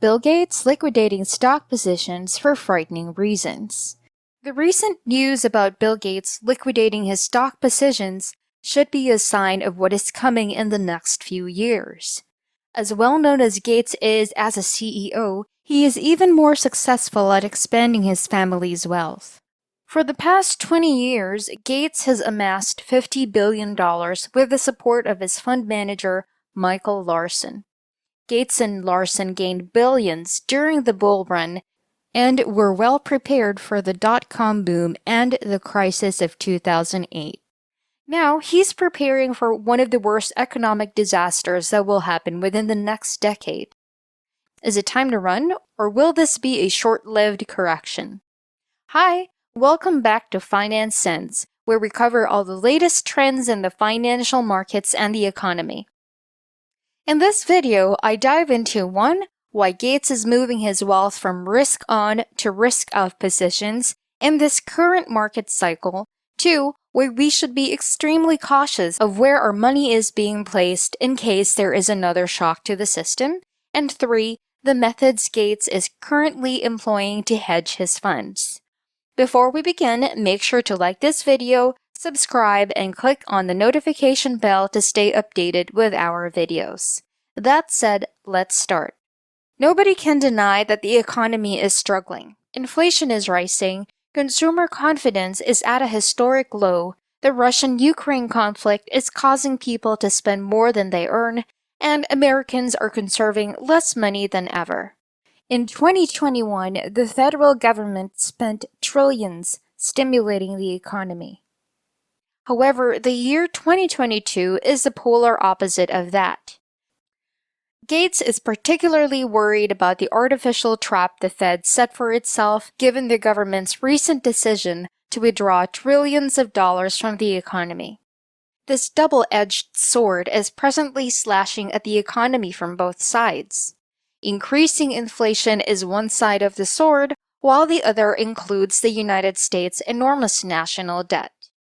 Bill Gates liquidating stock positions for frightening reasons. The recent news about Bill Gates liquidating his stock positions should be a sign of what is coming in the next few years. As well known as Gates is as a CEO, he is even more successful at expanding his family's wealth. For the past 20 years, Gates has amassed $50 billion with the support of his fund manager, Michael Larson. Gates and Larson gained billions during the bull run and were well prepared for the dot-com boom and the crisis of 2008. Now, he's preparing for one of the worst economic disasters that will happen within the next decade. Is it time to run, or will this be a short-lived correction? Hi, welcome back to Finance Sense, where we cover all the latest trends in the financial markets and the economy. In this video, I dive into 1. Why Gates is moving his wealth from risk-on to risk-off positions in this current market cycle. 2. Why we should be extremely cautious of where our money is being placed in case there is another shock to the system. And 3. The methods Gates is currently employing to hedge his funds. Before we begin, make sure to like this video, subscribe, and click on the notification bell to stay updated with our videos. That said, let's start. Nobody can deny that the economy is struggling. Inflation is rising, consumer confidence is at a historic low, the Russian-Ukraine conflict is causing people to spend more than they earn, and Americans are conserving less money than ever. In 2021, the federal government spent trillions stimulating the economy. However, the year 2022 is the polar opposite of that. Gates is particularly worried about the artificial trap the Fed set for itself given the government's recent decision to withdraw trillions of dollars from the economy. This double-edged sword is presently slashing at the economy from both sides. Increasing inflation is one side of the sword, while the other includes the United States' enormous national debt.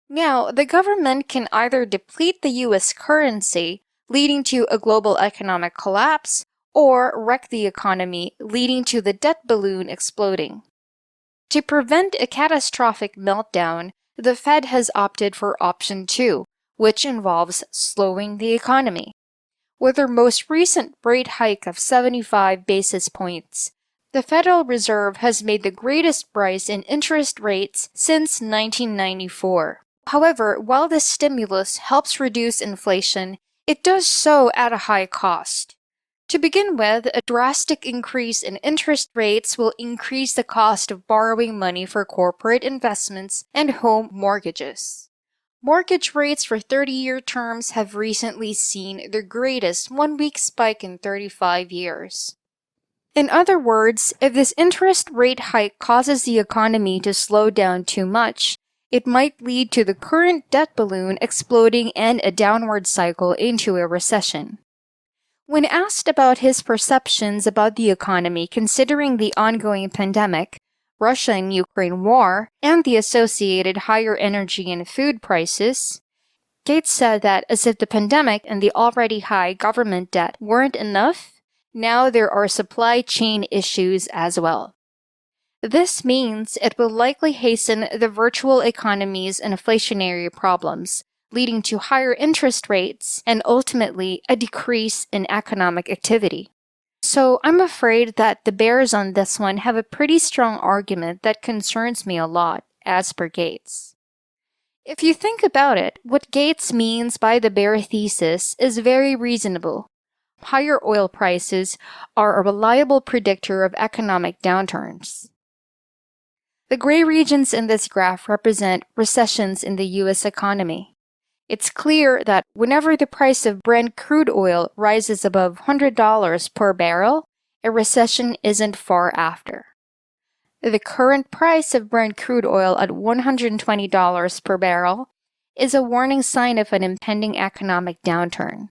Now, the government can either deplete the U.S. currency, leading to a global economic collapse, or wreck the economy, leading to the debt balloon exploding. To prevent a catastrophic meltdown, the Fed has opted for option 2, which involves slowing the economy. With their most recent rate hike of 75 basis points, the Federal Reserve has made the greatest rise in interest rates since 1994. However, while this stimulus helps reduce inflation, it does so at a high cost. To begin with, a drastic increase in interest rates will increase the cost of borrowing money for corporate investments and home mortgages. Mortgage rates for 30-year terms have recently seen their greatest one-week spike in 35 years. In other words, if this interest rate hike causes the economy to slow down too much, it might lead to the current debt balloon exploding and a downward cycle into a recession. When asked about his perceptions about the economy considering the ongoing pandemic, Russia and Ukraine war, and the associated higher energy and food prices, Gates said that as if the pandemic and the already high government debt weren't enough, now there are supply chain issues as well. This means it will likely hasten the virtual economy's inflationary problems, leading to higher interest rates and ultimately a decrease in economic activity. So I'm afraid that the bears on this one have a pretty strong argument that concerns me a lot, as per Gates. If you think about it, what Gates means by the bear thesis is very reasonable. Higher oil prices are a reliable predictor of economic downturns. The gray regions in this graph represent recessions in the U.S. economy. It's clear that whenever the price of Brent crude oil rises above $100 per barrel, a recession isn't far after. The current price of Brent crude oil at $120 per barrel is a warning sign of an impending economic downturn.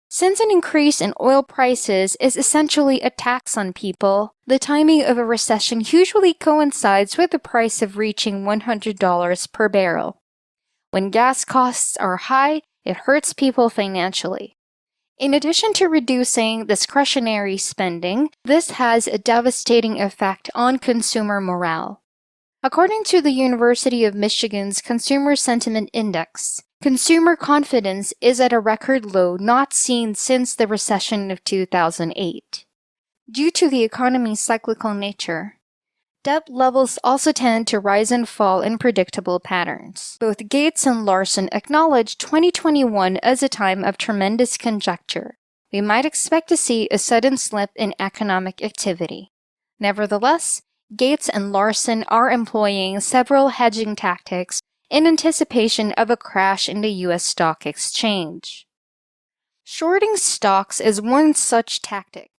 Since an increase in oil prices is essentially a tax on people, the timing of a recession usually coincides with the price of reaching $100 per barrel. When gas costs are high, it hurts people financially. In addition to reducing discretionary spending, this has a devastating effect on consumer morale. According to the University of Michigan's Consumer Sentiment Index, consumer confidence is at a record low not seen since the recession of 2008. Due to the economy's cyclical nature, debt levels also tend to rise and fall in predictable patterns. Both Gates and Larson acknowledged 2021 as a time of tremendous conjecture. We might expect to see a sudden slip in economic activity. Nevertheless, Gates and Larson are employing several hedging tactics in anticipation of a crash in the U.S. stock exchange. Shorting stocks is one such tactic.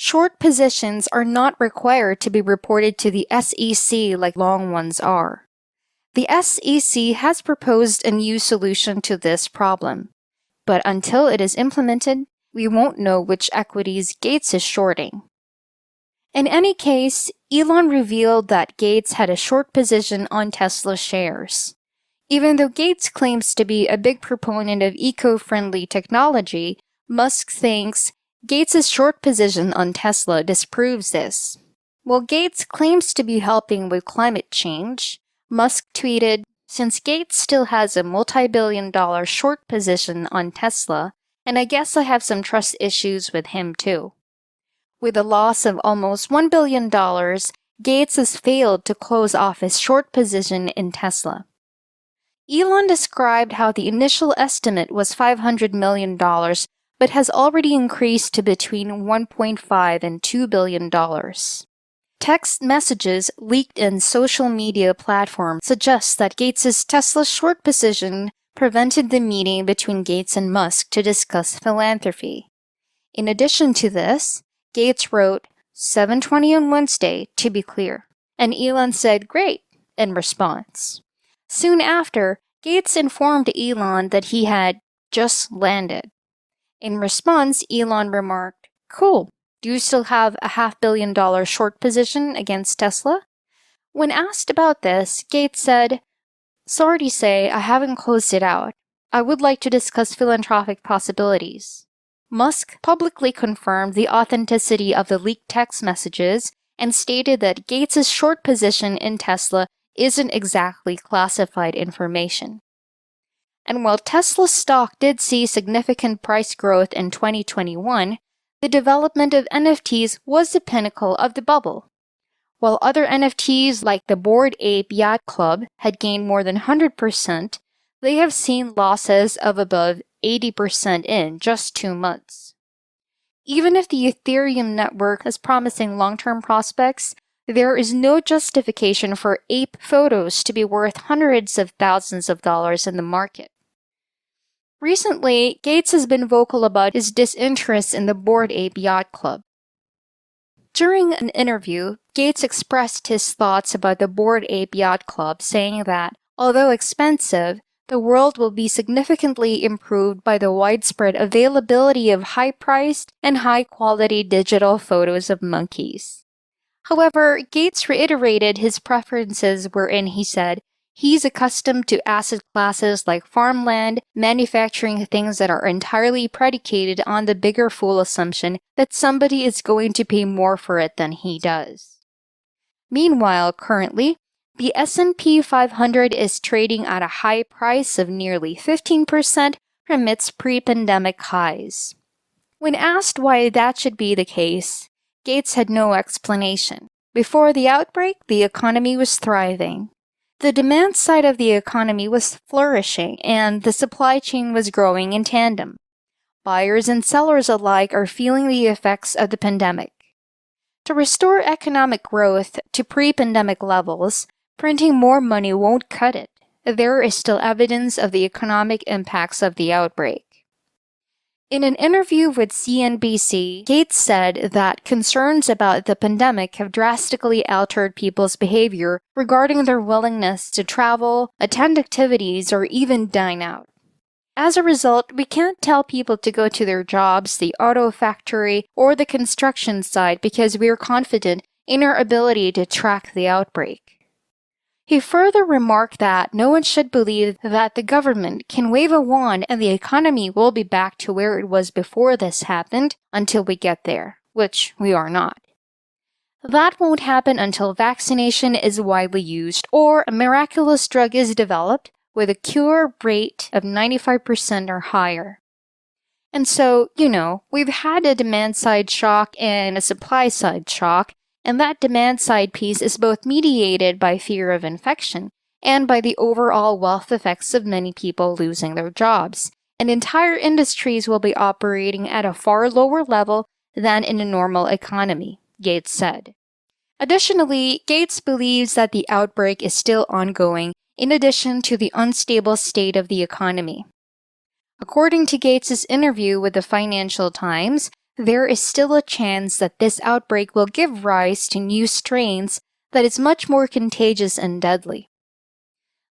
Short positions are not required to be reported to the SEC like long ones are. The SEC has proposed a new solution to this problem, but until it is implemented, we won't know which equities Gates is shorting. In any case, Elon revealed that Gates had a short position on Tesla shares. Even though Gates claims to be a big proponent of eco-friendly technology, Musk thinks Gates' short position on Tesla disproves this. While Gates claims to be helping with climate change, Musk tweeted, "Since Gates still has a multi-billion-dollar short position on Tesla, and I guess I have some trust issues with him too." With a loss of almost $1 billion, Gates has failed to close off his short position in Tesla. Elon described how the initial estimate was $500 million, but has already increased to between $1.5 and $2 billion. Text messages leaked in social media platforms suggest that Gates' Tesla short position prevented the meeting between Gates and Musk to discuss philanthropy. In addition to this, Gates wrote, "7:20 on Wednesday, to be clear," and Elon said, "Great," in response. Soon after, Gates informed Elon that he had just landed. In response, Elon remarked, "Cool, do you still have a $500 million short position against Tesla?" When asked about this, Gates said, "Sorry to say, I haven't closed it out. I would like to discuss philanthropic possibilities." Musk publicly confirmed the authenticity of the leaked text messages and stated that Gates' short position in Tesla isn't exactly classified information. And while Tesla stock did see significant price growth in 2021, the development of NFTs was the pinnacle of the bubble. While other NFTs like the Bored Ape Yacht Club had gained more than 100%, they have seen losses of above 80% in just 2 months. Even if the Ethereum network has promising long-term prospects, there is no justification for ape photos to be worth hundreds of thousands of dollars in the market. Recently, Gates has been vocal about his disinterest in the Bored Ape Yacht Club. During an interview, Gates expressed his thoughts about the Bored Ape Yacht Club, saying that, although expensive, the world will be significantly improved by the widespread availability of high-priced and high-quality digital photos of monkeys. However, Gates reiterated his preferences wherein he said he's accustomed to asset classes like farmland, manufacturing things that are entirely predicated on the bigger fool assumption that somebody is going to pay more for it than he does. Meanwhile, currently, the S&P 500 is trading at a high price of nearly 15% from its pre-pandemic highs. When asked why that should be the case, Gates had no explanation. Before the outbreak, the economy was thriving. The demand side of the economy was flourishing, and the supply chain was growing in tandem. Buyers and sellers alike are feeling the effects of the pandemic. To restore economic growth to pre-pandemic levels, printing more money won't cut it. There is still evidence of the economic impacts of the outbreak. In an interview with CNBC, Gates said that concerns about the pandemic have drastically altered people's behavior regarding their willingness to travel, attend activities, or even dine out. As a result, we can't tell people to go to their jobs, the auto factory, or the construction site because we are confident in our ability to track the outbreak. He further remarked that no one should believe that the government can wave a wand and the economy will be back to where it was before this happened until we get there, which we are not. That won't happen until vaccination is widely used or a miraculous drug is developed with a cure rate of 95% or higher. And so, we've had a demand-side shock and a supply-side shock, and that demand-side piece is both mediated by fear of infection and by the overall wealth effects of many people losing their jobs. And entire industries will be operating at a far lower level than in a normal economy, Gates said. Additionally, Gates believes that the outbreak is still ongoing in addition to the unstable state of the economy. According to Gates's interview with the Financial Times, there is still a chance that this outbreak will give rise to new strains that is much more contagious and deadly.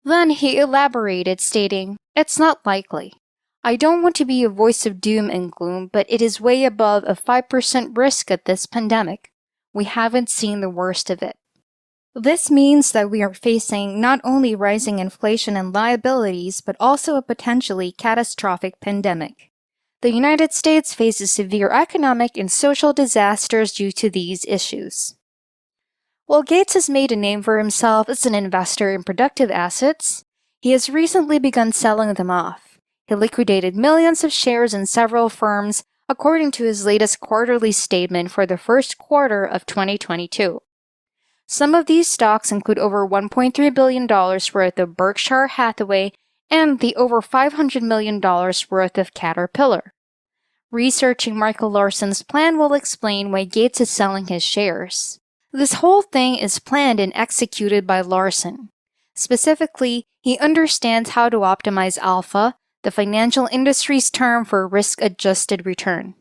Then he elaborated, stating, "It's not likely. I don't want to be a voice of doom and gloom, but it is way above a 5% risk at this pandemic. We haven't seen the worst of it." This means that we are facing not only rising inflation and liabilities, but also a potentially catastrophic pandemic. The United States faces severe economic and social disasters due to these issues. While Gates has made a name for himself as an investor in productive assets, he has recently begun selling them off. He liquidated millions of shares in several firms, according to his latest quarterly statement for the first quarter of 2022. Some of these stocks include over $1.3 billion worth of Berkshire Hathaway and the over $500 million worth of Caterpillar. Researching Michael Larson's plan will explain why Gates is selling his shares. This whole thing is planned and executed by Larson. Specifically, he understands how to optimize alpha, the financial industry's term for risk-adjusted return.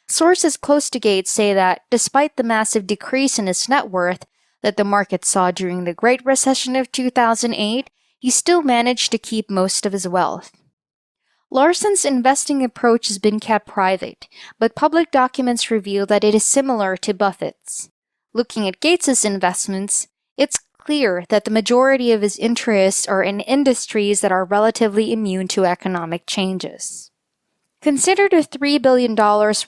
Sources close to Gates say that despite the massive decrease in his net worth that the market saw during the Great Recession of 2008, he still managed to keep most of his wealth. Larson's investing approach has been kept private, but public documents reveal that it is similar to Buffett's. Looking at Gates's investments, it's clear that the majority of his interests are in industries that are relatively immune to economic changes. Consider the $3 billion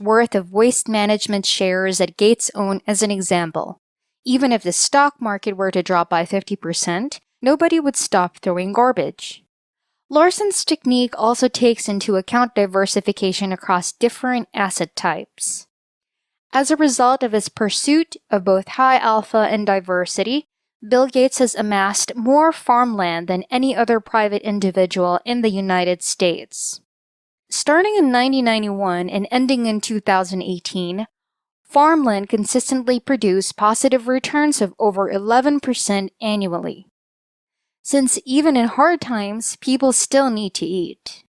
worth of waste management shares that Gates owned as an example. Even if the stock market were to drop by 50%, nobody would stop throwing garbage. Larson's technique also takes into account diversification across different asset types. As a result of his pursuit of both high alpha and diversity, Bill Gates has amassed more farmland than any other private individual in the United States. Starting in 1991 and ending in 2018, farmland consistently produced positive returns of over 11% annually. Since even in hard times, people still need to eat.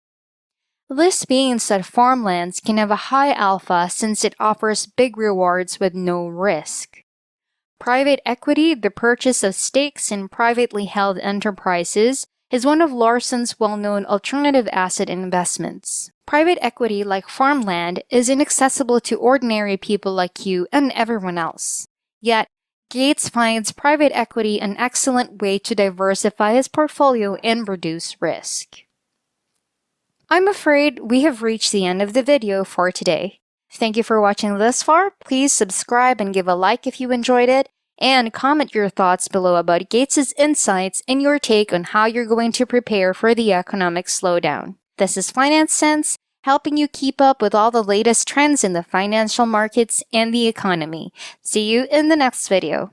This means that farmlands can have a high alpha since it offers big rewards with no risk. Private equity, the purchase of stakes in privately held enterprises, is one of Larson's well-known alternative asset investments. Private equity, like farmland, is inaccessible to ordinary people like you and everyone else. Yet, Gates finds private equity an excellent way to diversify his portfolio and reduce risk. I'm afraid we have reached the end of the video for today. Thank you for watching this far. Please subscribe and give a like if you enjoyed it, and comment your thoughts below about Gates's insights and your take on how you're going to prepare for the economic slowdown. This is Finance Sense, helping you keep up with all the latest trends in the financial markets and the economy. See you in the next video.